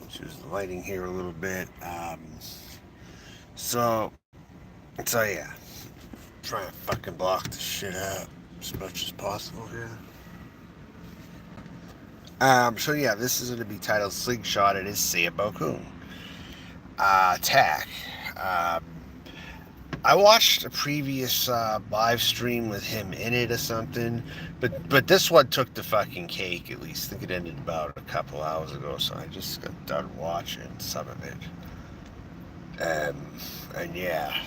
choose the lighting here a little bit. So, so yeah, try and fucking block the shit out as much as possible here. So yeah, this is going to be titled Slingshot And His Sambo attack. Um, I watched a previous live stream with him in it or something, but this one took the fucking cake. At least I think it ended about a couple hours ago, so I just got done watching some of it. And yeah,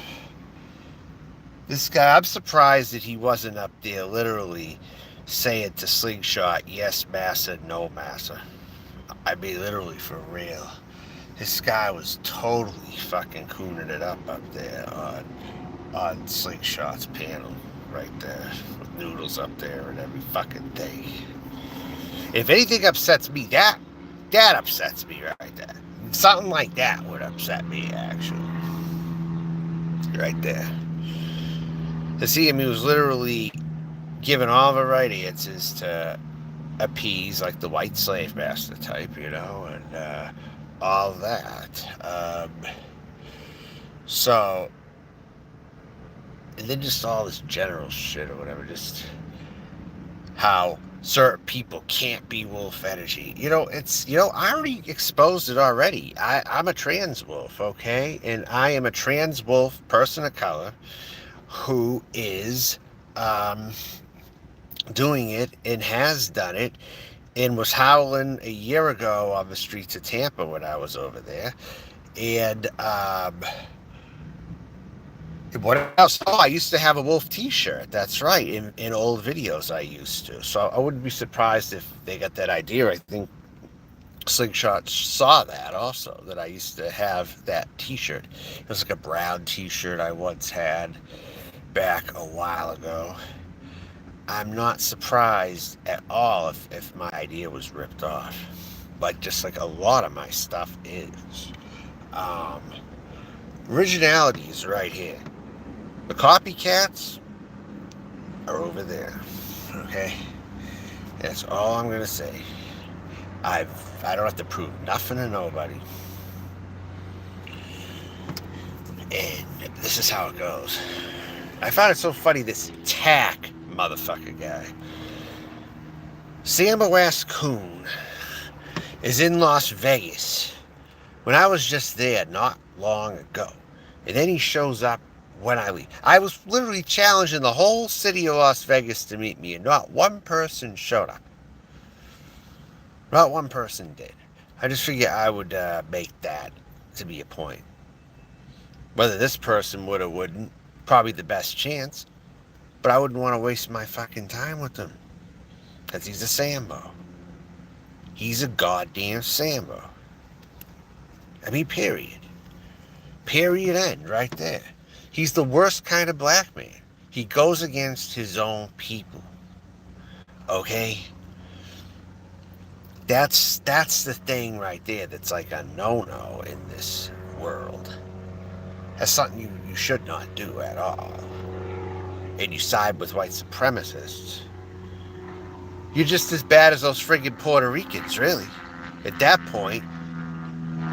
this guy, I'm surprised that he wasn't up there literally saying to Slingshot, yes, massa, no, massa. I mean, literally for real. This guy was totally fucking cooning it up there on Slingshot's panel right there with noodles up there and every fucking thing. If anything upsets me, that upsets me right there. Something like that would upset me actually. Right there. To see him, he was literally given all the right answers to appease like the white slave master type, and all that. So, and then just all this general shit or whatever, just how certain people can't be wolf energy. I already exposed it already. I'm a trans wolf, okay? And I am a trans wolf person of color who is um, doing it and has done it and was howling a year ago on the streets of Tampa when I was over there. And what else? Oh, I used to have a Wolf T-shirt. That's right. In old videos, I used to. So I wouldn't be surprised if they got that idea. I think Slingshot saw that also. That I used to have that T-shirt. It was like a brown T-shirt I once had back a while ago. I'm not surprised at all if my idea was ripped off. Just like a lot of my stuff is. Um, Originality is right here. The copycats are over there. Okay? That's all I'm gonna say. I don't have to prove nothing to nobody. And this is how it goes. I found it so funny, this tack motherfucker guy. Sambo ass coon is in Las Vegas when I was just there not long ago. And then he shows up when I leave. I was literally challenging the whole city of Las Vegas to meet me, and not one person showed up. Not one person did. I just figured I would make that to be a point. Whether this person would or wouldn't, probably the best chance. But I wouldn't want to waste my fucking time with him. Because he's a Sambo. He's a goddamn Sambo. I mean, period. Period end right there. He's the worst kind of black man. He goes against his own people. Okay? That's the thing right there that's like a no-no in this world. That's something you should not do at all. And you side with white supremacists. You're just as bad as those friggin' Puerto Ricans, really. At that point,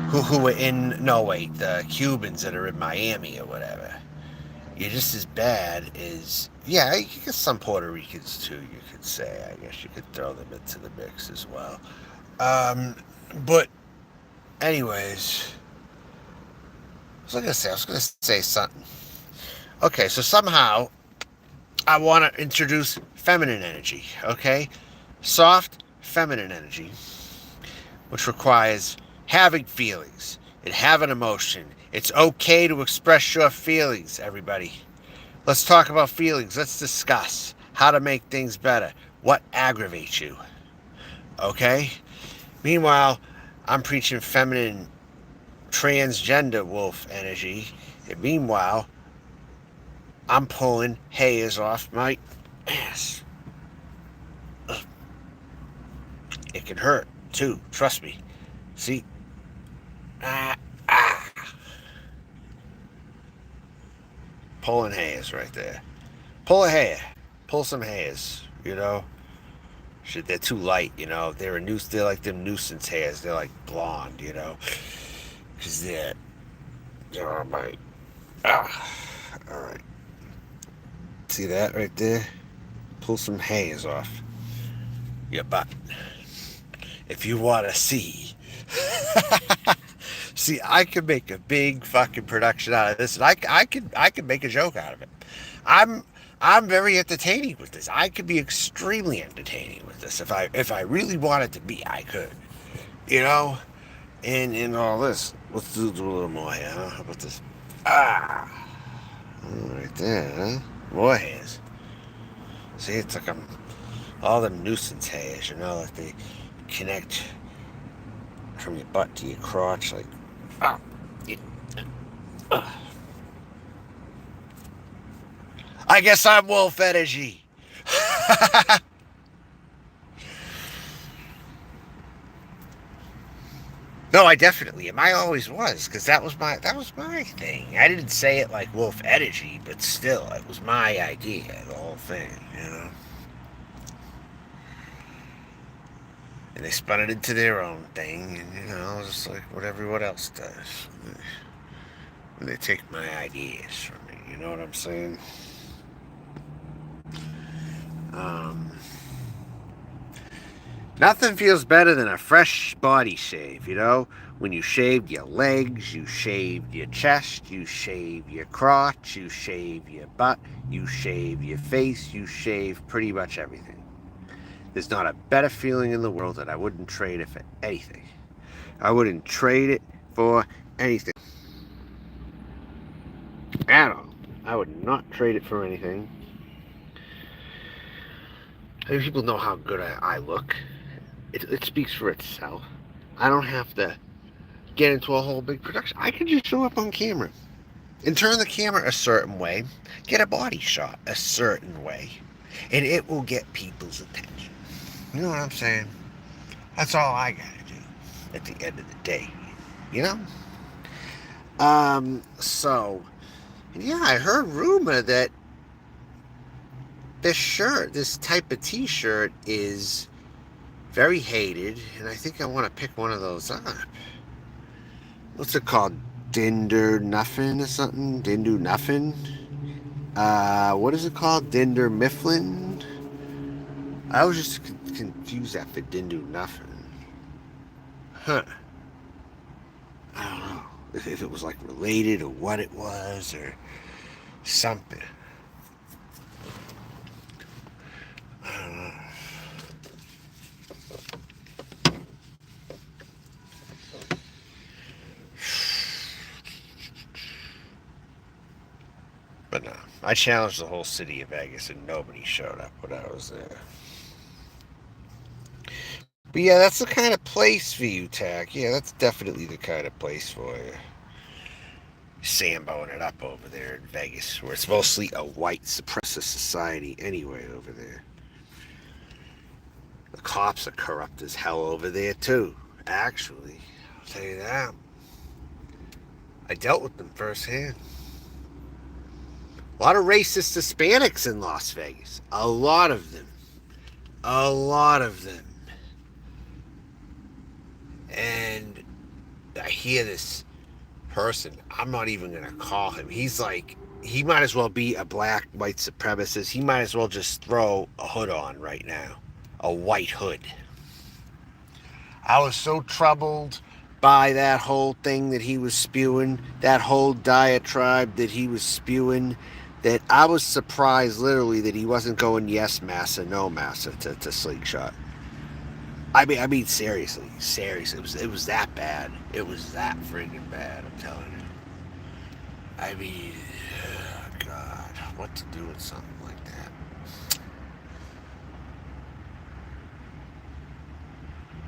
who were in, no wait, the Cubans that are in Miami or whatever. You're just as bad as, yeah, you get some Puerto Ricans too, you could say. I guess you could throw them into the mix as well. But anyways, I was gonna say something. Okay, so somehow I want to introduce feminine energy, okay? Soft feminine energy, which requires having feelings and having emotion. It's okay to express your feelings, everybody. Let's talk about feelings. Let's discuss how to make things better. What aggravates you? Okay? Meanwhile, I'm preaching feminine transgender wolf energy. And meanwhile, I'm pulling hairs off my ass. It can hurt, too. Trust me. See? Ah, ah. Pulling hairs right there. Pull a hair. Pull some hairs, Shit, they're too light, you know. They're like them nuisance hairs. They're like blonde, you know. Cause they're all my. Ah, all right. See that right there? Pull some hairs off your butt if you want to see. See, I could make a big fucking production out of this, and I could make a joke out of it. I'm I'm very entertaining with this. I could be extremely entertaining with this if I really wanted to be. I could, you know. And in all this, let's do a little more here. Huh? How about this? Ah, right there. Huh? More hairs. See, it's like all them nuisance hairs. You know, like they connect from your butt to your crotch, like ah. Yeah. I guess I'm wolf energy. No, I definitely am. I always was, because that was my thing. I didn't say it like wolf energy, but still, it was my idea, the whole thing, you know. And they spun it into their own thing, and you know, just like what everyone else does. When they take my ideas from me, you know what I'm saying? Um, Nothing feels better than a fresh body shave, you know? When you shaved your legs, you shaved your chest, you shave your crotch, you shave your butt, you shave your face, you shave pretty much everything. There's not a better feeling in the world that I wouldn't trade it for anything. I wouldn't trade it for anything. At all. I would not trade it for anything. I mean, people know how good I look. It speaks for itself. I don't have to get into a whole big production. I can just show up on camera and turn the camera a certain way, get a body shot a certain way, and it will get people's attention. You know what I'm saying? That's all I gotta do at the end of the day. You know? So, yeah, I heard rumor that this type of t-shirt is very hated, and I think I want to pick one of those up. What's it called? Dinder Nuffin or something? Dindu Nuffin? What is it called? Dinder Mifflin? I was just confused that for Dindu Nuffin. Huh. I don't know if it was like related or what it was or something. I don't know. But no, I challenged the whole city of Vegas and nobody showed up when I was there. But yeah, that's the kind of place for you, Tack. Yeah, that's definitely the kind of place for you. Samboing it up over there in Vegas, where it's mostly a white supremacist society anyway over there. The cops are corrupt as hell over there too, actually. I'll tell you that. I dealt with them firsthand. A lot of racist Hispanics in Las Vegas. A lot of them. A lot of them. And I hear this person, I'm not even going to call him. He's like, he might as well be a black white supremacist. He might as well just throw a hood on right now. A white hood. I was so troubled by that whole thing that he was spewing, that whole diatribe that he was spewing, that I was surprised literally that he wasn't going yes massa, no massa to Slingshot. I mean, seriously, it was that bad. It was that friggin' bad. I'm telling you. I mean, oh God, what to do with something like that?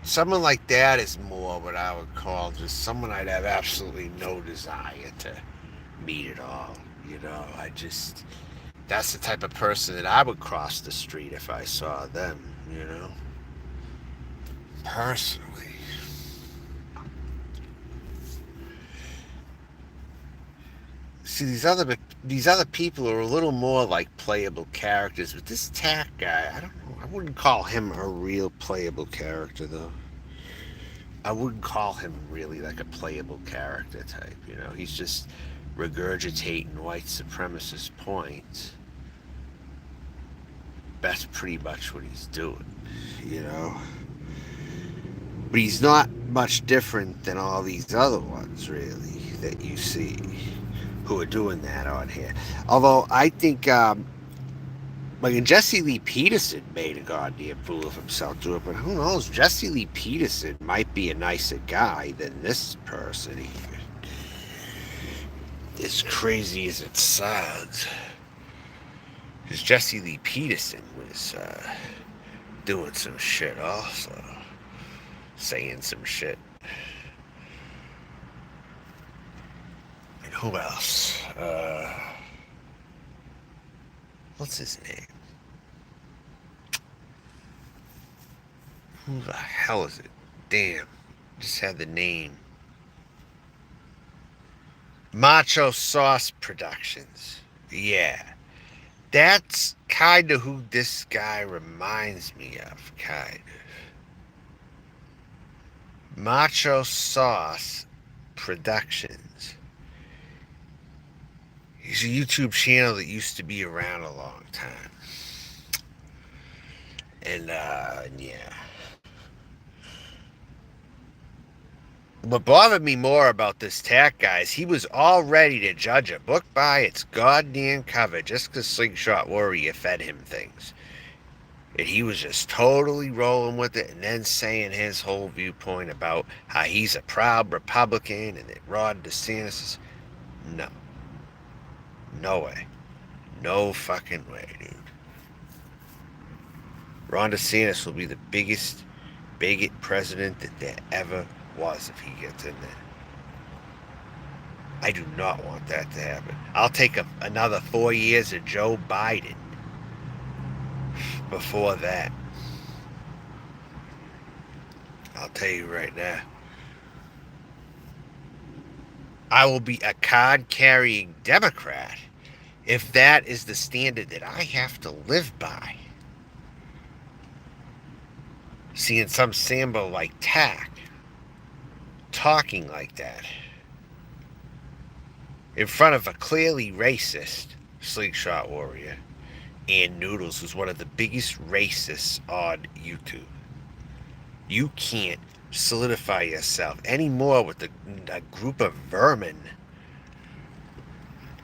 Someone like that is more what I would call just someone I'd have absolutely no desire to meet at all. You know, that's the type of person that I would cross the street if I saw them. You know, personally. See, these other people are a little more like playable characters, but this Tack guy, I don't know. I wouldn't call him a real playable character, though. I wouldn't call him really like a playable character type. He's just regurgitating white supremacist points. That's pretty much what he's doing, you know. But he's not much different than all these other ones, really, that you see who are doing that on here. Although I think, like Jesse Lee Peterson made a goddamn fool of himself to it, but who knows? Jesse Lee Peterson might be a nicer guy than this person here. As crazy as it sounds. Because Jesse Lee Peterson was doing some shit also. Saying some shit. And who else? What's his name? Who the hell is it? Damn. Just had the name. Macho Sauce Productions. Yeah. That's kind of who this guy reminds me of, kind of. Macho Sauce Productions. He's a YouTube channel that used to be around a long time. And, yeah. What bothered me more about this Tack guy is he was all ready to judge a book by its goddamn cover just because Slingshot Warrior fed him things. And he was just totally rolling with it and then saying his whole viewpoint about how he's a proud Republican and that Ron DeSantis is... No. No way. No fucking way, dude. Ron DeSantis will be the biggest bigot president that there ever was if he gets in there. I do not want that to happen. I'll take another 4 years of Joe Biden before that. I'll tell you right now. I will be a card-carrying Democrat if that is the standard that I have to live by. Seeing some Sambo like Tack talking like that in front of a clearly racist Slingshot Warrior and Noodles, who's one of the biggest racists on YouTube. You can't solidify yourself anymore with a group of vermin.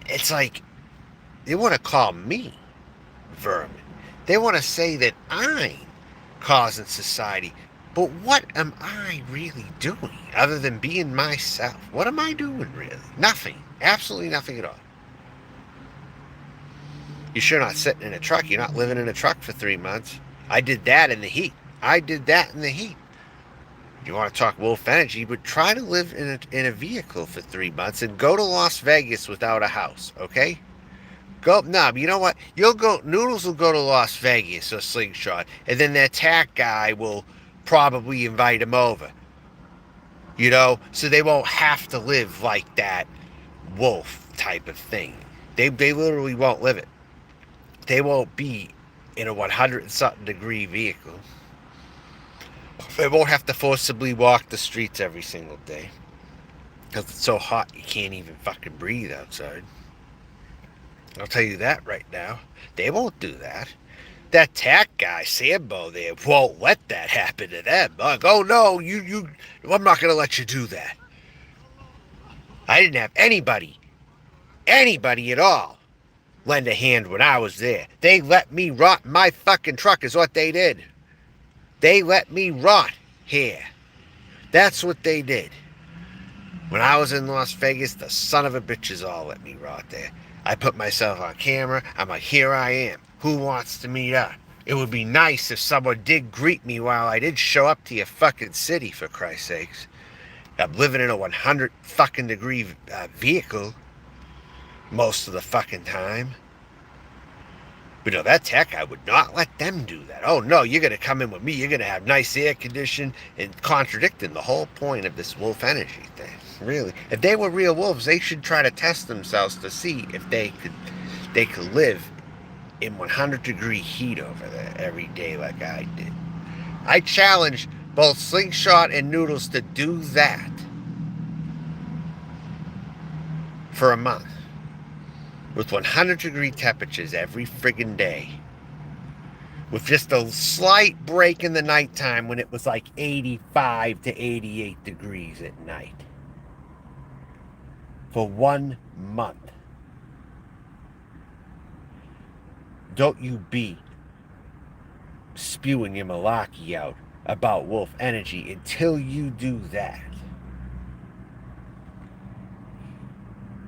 It's like they want to call me vermin. They want to say that I'm causing society. But what am I really doing other than being myself? What am I doing really? Nothing. Absolutely nothing at all. You're sure not sitting in a truck. You're not living in a truck for 3 months. I did that in the heat. You want to talk wolf energy, but try to live in a vehicle for 3 months and go to Las Vegas without a house, okay? You know what? Noodles will go to Las Vegas or Slingshot, and then that Tack guy will probably invite him over. So they won't have to live like that wolf type of thing. They literally won't live it. They won't be in a 100-something degree vehicle. They won't have to forcibly walk the streets every single day. Because it's so hot you can't even fucking breathe outside. I'll tell you that right now. They won't do that. That Tack guy, Sambo there, won't let that happen to them. Like, oh no, I'm not going to let you do that. I didn't have anybody at all, lend a hand when I was there. They let me rot my fucking truck is what they did. They let me rot here. That's what they did. When I was in Las Vegas, the son of a bitches all let me rot there. I put myself on camera. I'm like, here I am. Who wants to meet up? It would be nice if someone did greet me while I did show up to your fucking city, for Christ's sakes. I'm living in a 100 fucking degree vehicle most of the fucking time. But no, that tech, I would not let them do that. Oh no, you're gonna come in with me. You're gonna have nice air condition, and contradicting the whole point of this wolf energy thing. Really, if they were real wolves, they should try to test themselves to see if they could live in 100-degree heat over there every day like I did. I challenge both Slingshot and Noodles to do that for a month with 100-degree temperatures every friggin' day, with just a slight break in the nighttime when it was like 85 to 88 degrees at night, for 1 month. Don't you be spewing your malarkey out about wolf energy until you do that.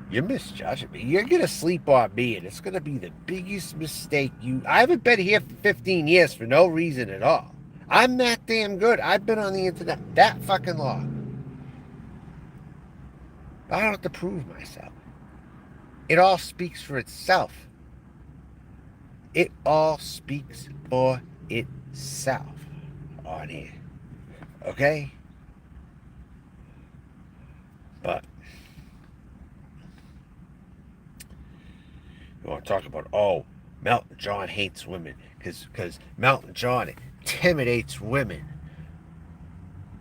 You're misjudging me. You're going to sleep on me, and it's going to be the biggest mistake I haven't been here for 15 years for no reason at all. I'm that damn good. I've been on the internet that fucking long. I don't have to prove myself. It all speaks for itself. It all speaks for itself on here. Okay? But you want to talk about, Melton John hates women because Melton John intimidates women.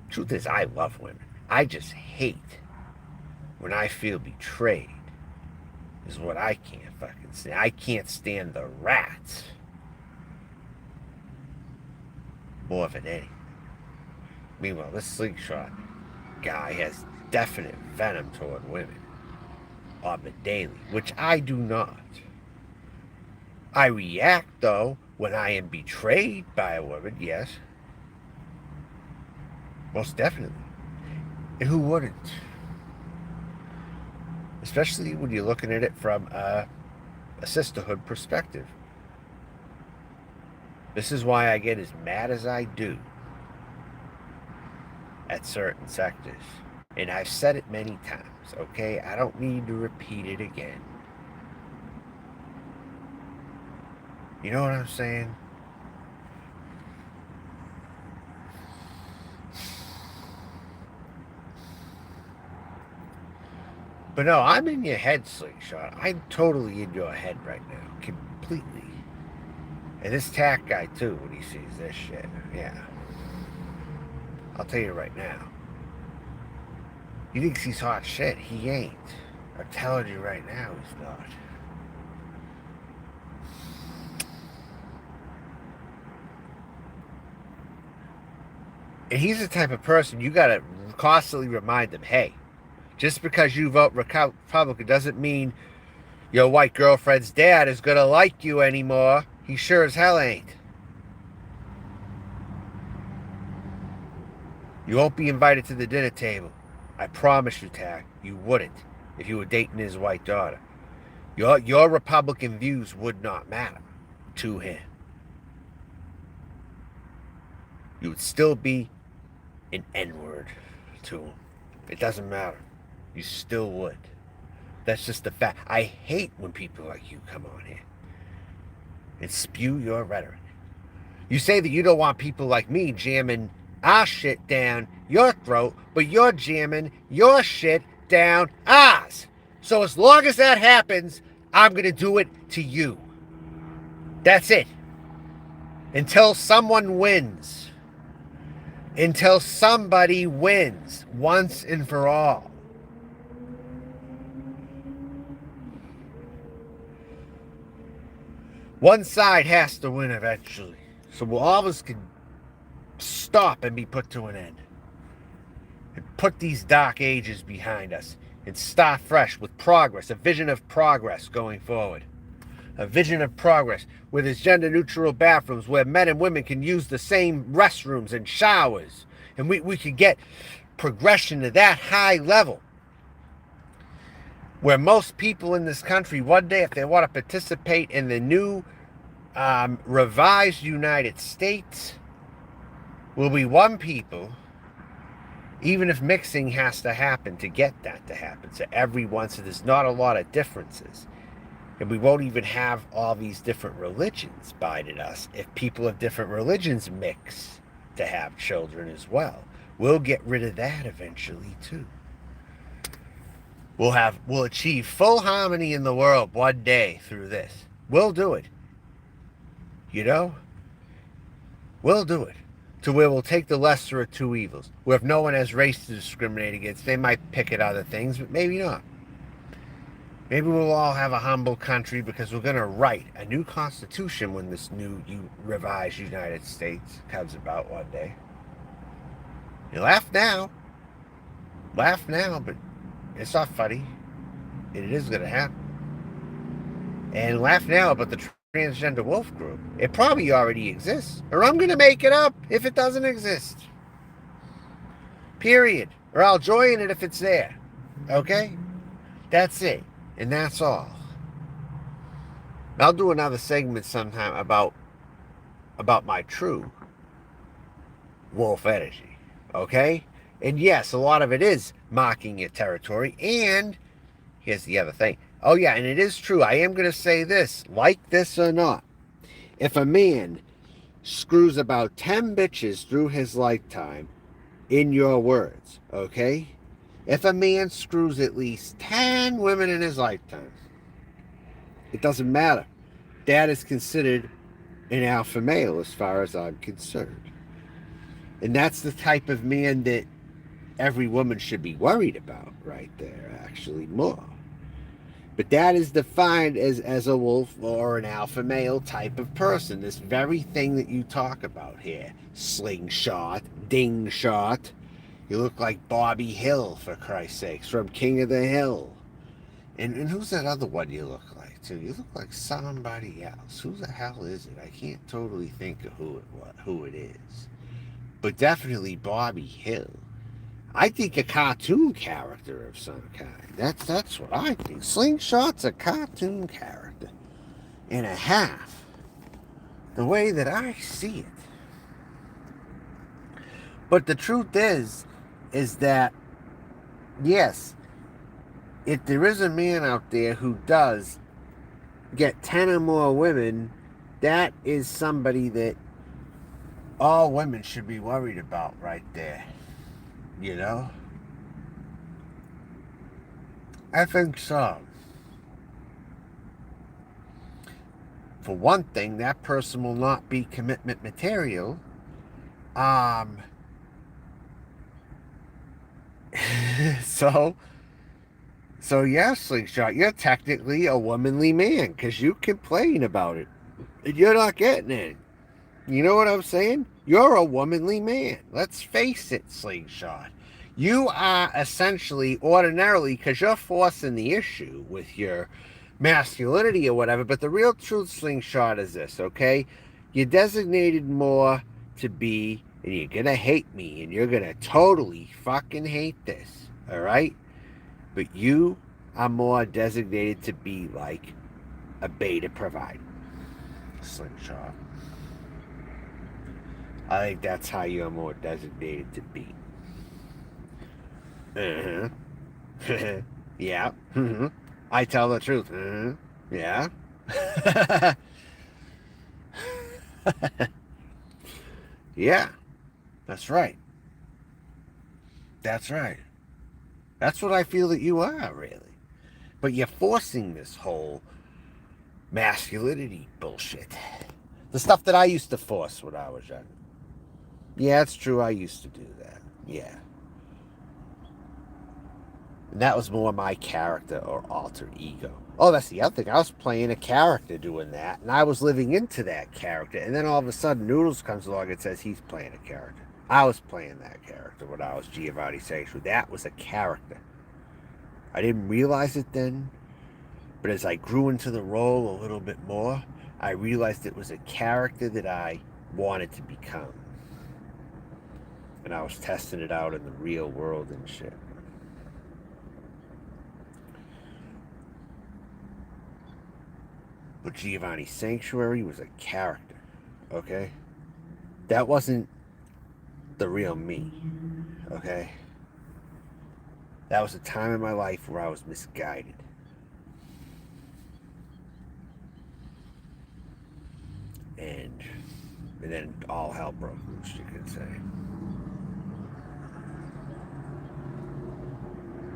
Truth is, I love women. I just hate when I feel betrayed, is what I can't fucking stand. I can't stand the rats more than anything. Meanwhile, this Slingshot guy has definite venom toward women on the daily, which I do not. I react, though, when I am betrayed by a woman, yes. Most definitely. And who wouldn't? Especially when you're looking at it from a sisterhood perspective. This is why I get as mad as I do at certain sectors. And I've said it many times, okay? I don't need to repeat it again. You know what I'm saying? But no, I'm in your head, Slingshot. I'm totally in your head right now. Completely. And this tack guy, too, when he sees this shit. Yeah. I'll tell you right now. He thinks he's hot shit. He ain't. I'm telling you right now, he's not. And he's the type of person you gotta constantly remind him, hey, just because you vote Republican doesn't mean your white girlfriend's dad is gonna like you anymore. He sure as hell ain't. You won't be invited to the dinner table. I promise you, Tack, you wouldn't if you were dating his white daughter. Your Republican views would not matter to him. You would still be an N-word to him. It doesn't matter. You still would. That's just the fact. I hate when people like you come on here and spew your rhetoric. You say that you don't want people like me jamming our shit down your throat, but you're jamming your shit down ours. So as long as that happens, I'm going to do it to you. That's it. Until someone wins. Until somebody wins once and for all. One side has to win eventually. So all of us can stop and be put to an end. And put these dark ages behind us. And start fresh with progress. A vision of progress going forward. A vision of progress where there's gender-neutral bathrooms, where men and women can use the same restrooms and showers. And we could get progression to that high level. Where most people in this country, one day, if they want to participate in the new revised United States, will be one people, even if mixing has to happen to get that to happen. So everyone, so there's not a lot of differences. And we won't even have all these different religions binding us if people of different religions mix to have children as well. We'll get rid of that eventually too. We'll achieve full harmony in the world one day through this. We'll do it. You know? We'll do it. To where we'll take the lesser of two evils. Where if no one has race to discriminate against, they might pick at other things, but maybe not. Maybe we'll all have a humble country because we're going to write a new constitution when this new revised United States comes about one day. You laugh now, but it's not funny. It is going to happen. And laugh now about the transgender wolf group. It probably already exists, or I'm going to make it up if it doesn't exist. Period. Or I'll join it if it's there. Okay? That's it. And that's all. I'll do another segment sometime about my true wolf energy. Okay? And yes, a lot of it is marking your territory. And here's the other thing. Oh yeah, and it is true. I am going to say this, like this or not. If a man screws about 10 bitches through his lifetime, in your words, okay? If a man screws at least 10 women in his lifetime, it doesn't matter. That is considered an alpha male as far as I'm concerned. And that's the type of man that every woman should be worried about right there, actually, more. But that is defined as a wolf or an alpha male type of person. This very thing that you talk about here. Slingshot, ding shot. You look like Bobby Hill, for Christ's sakes, from King of the Hill. And who's that other one you look like, too? You look like somebody else. Who the hell is it? I can't totally think of who it is. But definitely Bobby Hill. I think a cartoon character of some kind. That's what I think. Slingshot's a cartoon character and a half. The way that I see it. But the truth is that, yes, if there is a man out there who does get 10 or more women, that is somebody that all women should be worried about right there. You know? I think so. For one thing, that person will not be commitment material. So yeah, Slingshot, you're technically a womanly man because you complain about it. And you're not getting it. You know what I'm saying? You're a womanly man. Let's face it, Slingshot. You are essentially, ordinarily, because you're forcing the issue with your masculinity or whatever, but the real truth, Slingshot, is this, okay? You're designated more to be, and you're going to hate me, and you're going to totally fucking hate this, all right? But you are more designated to be like a beta provider, Slingshot. I think that's how you're more designated to be. Yeah. I tell the truth. Yeah. Yeah. That's right. That's right. That's what I feel that you are, really. But you're forcing this whole masculinity bullshit. The stuff that I used to force when I was young. Yeah, it's true. I used to do that. Yeah. And that was more my character or alter ego. Oh, that's the other thing. I was playing a character doing that, and I was living into that character. And then all of a sudden, Noodles comes along and says he's playing a character. I was playing that character when I was Giovanni Sanctuary. That was a character. I didn't realize it then, but as I grew into the role a little bit more, I realized it was a character that I wanted to become. And I was testing it out in the real world and shit. But Giovanni Sanctuary was a character, okay? That wasn't the real me, okay? That was a time in my life where I was misguided. And then all hell broke loose, you could say.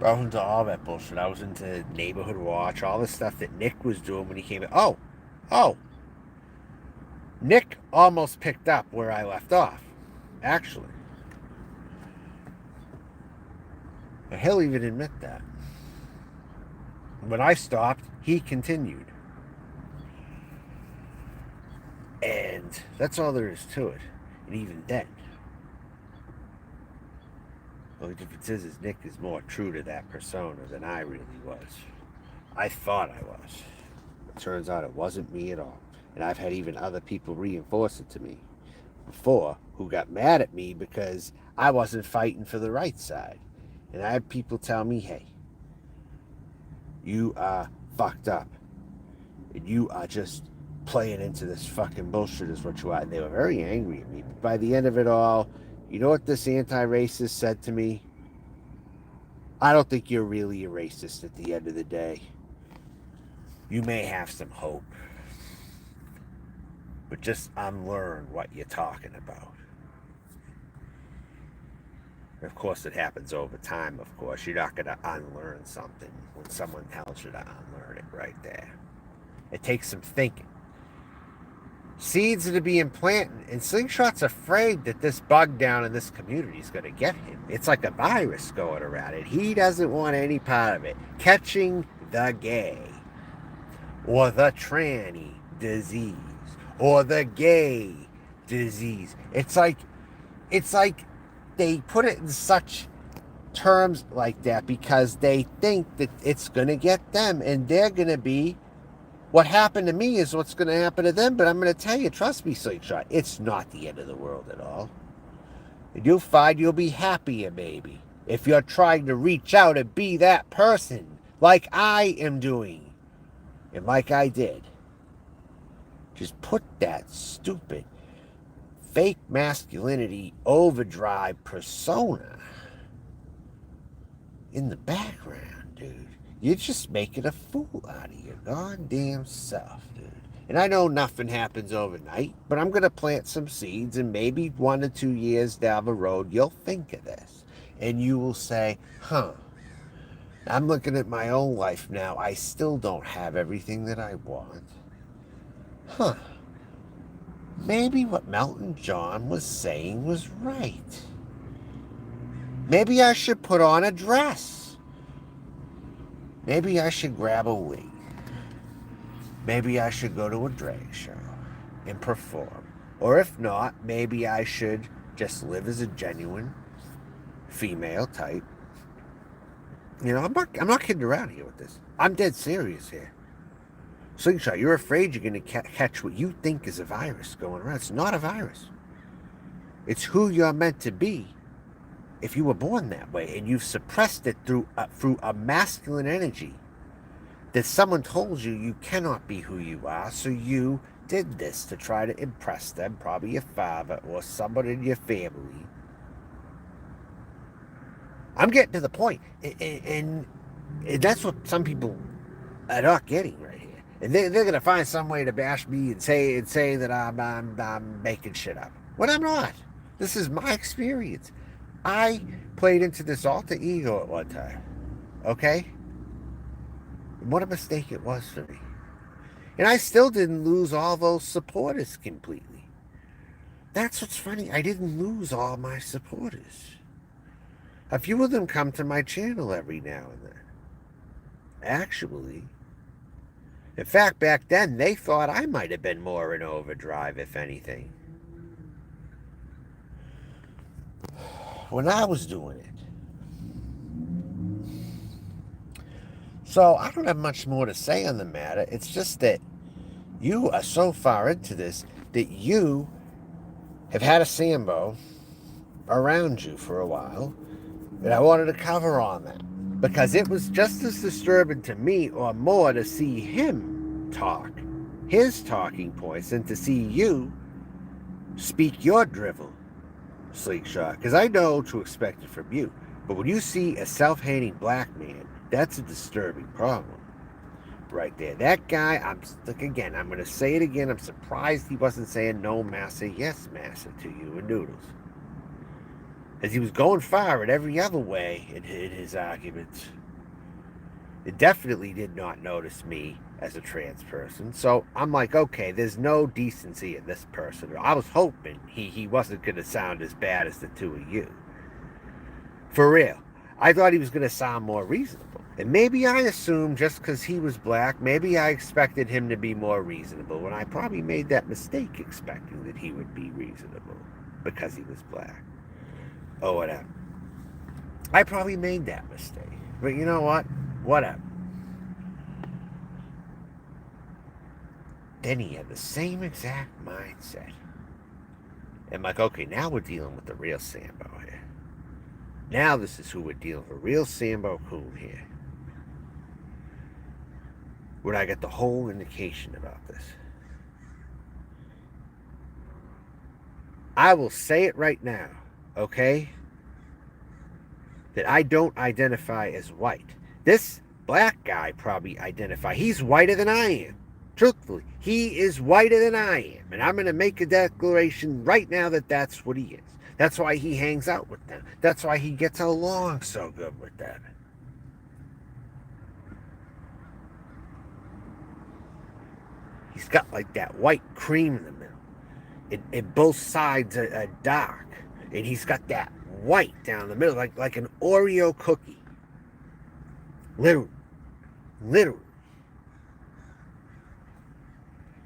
I was into all that bullshit. I was into Neighborhood Watch, all the stuff that Nick was doing when he came in. Oh, Nick almost picked up where I left off, actually. And he'll even admit that. When I stopped, he continued. And that's all there is to it. And even then, the only difference is Nick is more true to that persona than I really was. I thought I was. It turns out it wasn't me at all. And I've had even other people reinforce it to me before who got mad at me because I wasn't fighting for the right side. And I had people tell me, hey, you are fucked up. And you are just playing into this fucking bullshit is what you are. And they were very angry at me. But by the end of it all, you know what this anti-racist said to me? I don't think you're really a racist at the end of the day. You may have some hope. But just unlearn what you're talking about. Of course, it happens over time, of course. You're not going to unlearn something when someone tells you to unlearn it right there. It takes some thinking. Seeds are to be implanted, and Slingshot's afraid that this bug down in this community is going to get him. It's like a virus going around it. He doesn't want any part of it. Catching the gay, or the tranny disease, or the gay disease. It's like they put it in such terms like that because they think that it's going to get them, and they're going to be, what happened to me is what's going to happen to them. But I'm going to tell you, trust me, Slingshot, it's not the end of the world at all. And you'll find you'll be happier, maybe, if you're trying to reach out and be that person like I am doing and like I did. Just put that stupid fake masculinity overdrive persona in the background, dude. You're just making a fool out of your goddamn self, dude. And I know nothing happens overnight, but I'm going to plant some seeds, and maybe 1 or 2 years down the road, you'll think of this. And you will say, I'm looking at my own life now. I still don't have everything that I want. Maybe what Melton John was saying was right. Maybe I should put on a dress. Maybe I should grab a wig. Maybe I should go to a drag show and perform. Or if not, maybe I should just live as a genuine female type. You know, I'm not kidding around here with this. I'm dead serious here. Slingshot, you're afraid you're going to catch what you think is a virus going around. It's not a virus. It's who you're meant to be if you were born that way, and you've suppressed it through a masculine energy that someone told you you cannot be who you are, so you did this to try to impress them, probably your father or someone in your family. I'm getting to the point, and that's what some people are not getting right here. And they're going to find some way to bash me and say that I'm making shit up. When I'm not. This is my experience. I played into this alter ego at one time. Okay? And what a mistake it was for me. And I still didn't lose all those supporters completely. That's what's funny. I didn't lose all my supporters. A few of them come to my channel every now and then. Actually. In fact, back then, they thought I might have been more in overdrive, if anything, when I was doing it. So I don't have much more to say on the matter. It's just that you are so far into this that you have had a Sambo around you for a while, and I wanted to cover on that because it was just as disturbing to me or more to see him talk, his talking points, than to see you speak your drivel, Slingshot, because I know to expect it from you. But when you see a self-hating black man, that's a disturbing problem. right there. That guy, again, I'm going to say it again. I'm surprised he wasn't saying no, massa, yes, massa to you and Noodles. As he was going far in every other way in his arguments. It definitely did not notice me as a trans person. So I'm like, okay, there's no decency in this person. I was hoping he wasn't going to sound as bad as the two of you. For real. I thought he was going to sound more reasonable. And maybe I assumed just because he was black, maybe I expected him to be more reasonable when I probably made that mistake expecting that he would be reasonable because he was black. Or whatever. I probably made that mistake. But you know what? Whatever. Then he had the same exact mindset. And like, okay, now we're dealing with the real Sambo here. Now this is who we're dealing with. A real Sambo coon here. When I get the whole indication about this. I will say it right now, okay? That I don't identify as white. This black guy probably identifies. He's whiter than I am. Truthfully, he is whiter than I am. And I'm going to make a declaration right now that that's what he is. That's why he hangs out with them. That's why he gets along so good with them. He's got like that white cream in the middle. And both sides are dark. And he's got that white down the middle, like an Oreo cookie. Literally.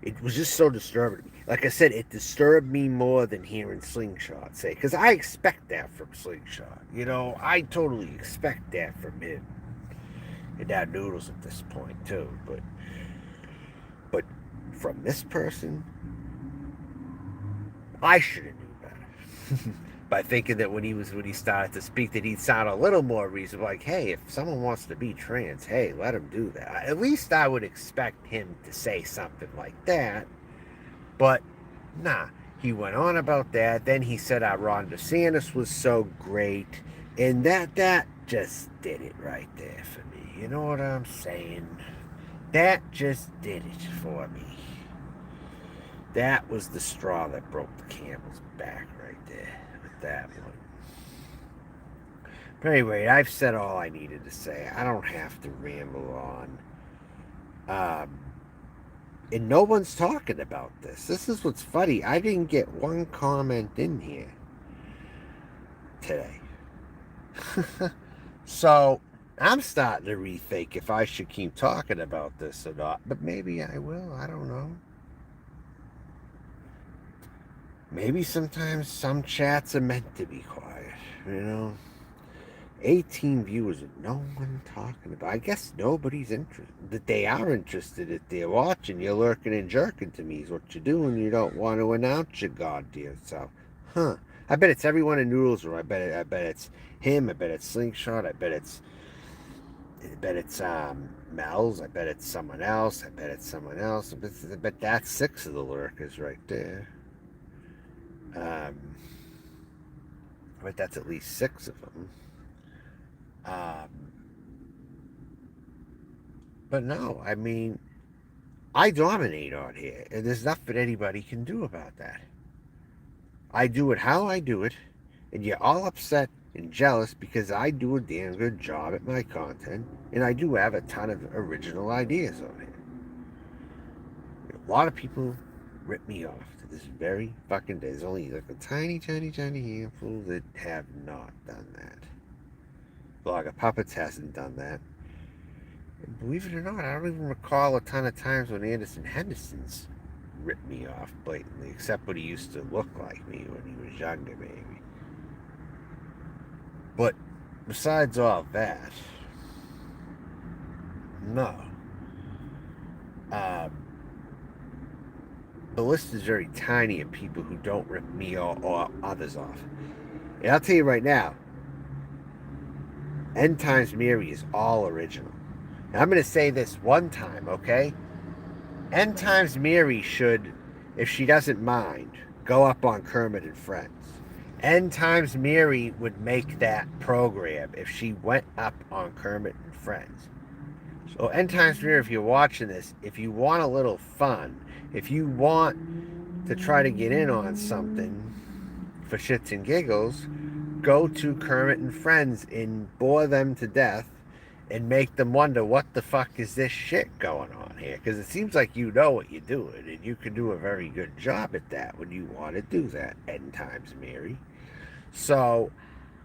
It was just so disturbing to me. Like I said, it disturbed me more than hearing Slingshot say. Because I expect that from Slingshot. You know, I totally expect that from him. And now Noodles at this point, too. But from this person, I should have knew better. By thinking that when he started to speak that he'd sound a little more reasonable, like, hey, if someone wants to be trans, hey, let him do that. At least I would expect him to say something like that. But nah, he went on about that. Then he said Ron DeSantis was so great, and that just did it right there for me. You know what I'm saying? That just did it for me. That was the straw that broke the camel's back right there. That one. But anyway, I've said all I needed to say. I don't have to ramble on. And no one's talking about this. This is what's funny. I didn't get one comment in here today. So I'm starting to rethink if I should keep talking about this or not. But maybe I will. I don't know. Maybe sometimes some chats are meant to be quiet, you know. 18 viewers and no one talking about. I guess nobody's interested. That they are interested if they're watching. You're lurking and jerking to me is what you're doing. You don't want to announce your goddamn self. Huh. I bet it's everyone in Noodles Room. I bet it's him. I bet it's Slingshot. I bet it's Mel's. I bet it's someone else. I bet it's someone else. I bet that's 6 of the lurkers right there. But that's at least 6 of them. But no, I mean, I dominate on here, and there's nothing anybody can do about that. I do it how I do it, and you're all upset and jealous because I do a damn good job at my content, and I do have a ton of original ideas on it. A lot of people rip me off to this very fucking day. There's only like a tiny handful that have not done that. Blog of Puppets hasn't done that. And believe it or not, I don't even recall a ton of times when Anderson Henderson's ripped me off blatantly, except when he used to look like me when he was younger, maybe. But besides all that, no. The list is very tiny of people who don't rip me or others off. And I'll tell you right now, N times Mary is all original. Now I'm going to say this one time, okay? N times Mary should, if she doesn't mind, go up on Kermit and Friends. N times Mary would make that program if she went up on Kermit and Friends. So End Times Mirror, if you're watching this, if you want a little fun, if you want to try to get in on something for shits and giggles, go to Kermit and Friends and bore them to death and make them wonder what the fuck is this shit going on here, because it seems like you know what you're doing and you can do a very good job at that when you want to do that. End Times Mary. So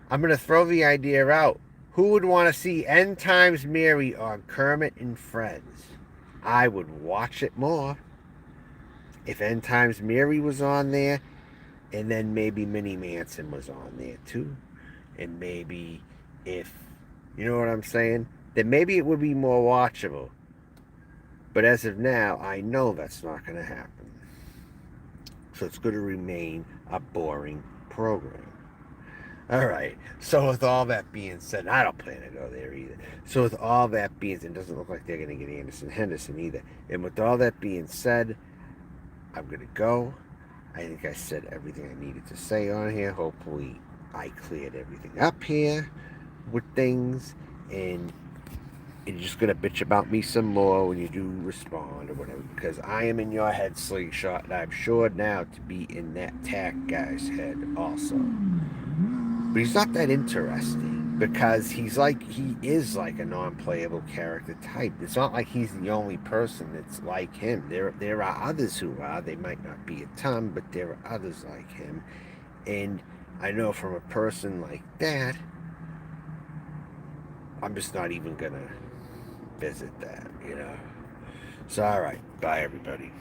I'm going to throw the idea out. Who would want to see End Times Mary on Kermit and Friends? I would watch it more if End Times Mary was on there, and then maybe Minnie Manson was on there too. And maybe if, you know what I'm saying, then maybe it would be more watchable. But as of now, I know that's not going to happen. So it's going to remain a boring program. All right. So with all that being said, I don't plan to go there either. So with all that being said, it doesn't look like they're going to get Anderson Henderson either. And with all that being said, I'm going to go. I think I said everything I needed to say on here. Hopefully I cleared everything up here with things. And you're just going to bitch about me some more when you do respond or whatever. Because I am in your head, Slingshot. And I'm sure now to be in that tack guy's head also. But he's not that interesting because he is like a non-playable character type. It's not like he's the only person that's like him. There are others who are. They might not be a ton, but there are others like him. And I know from a person like that, I'm just not even gonna visit that, you know. So all right, bye everybody.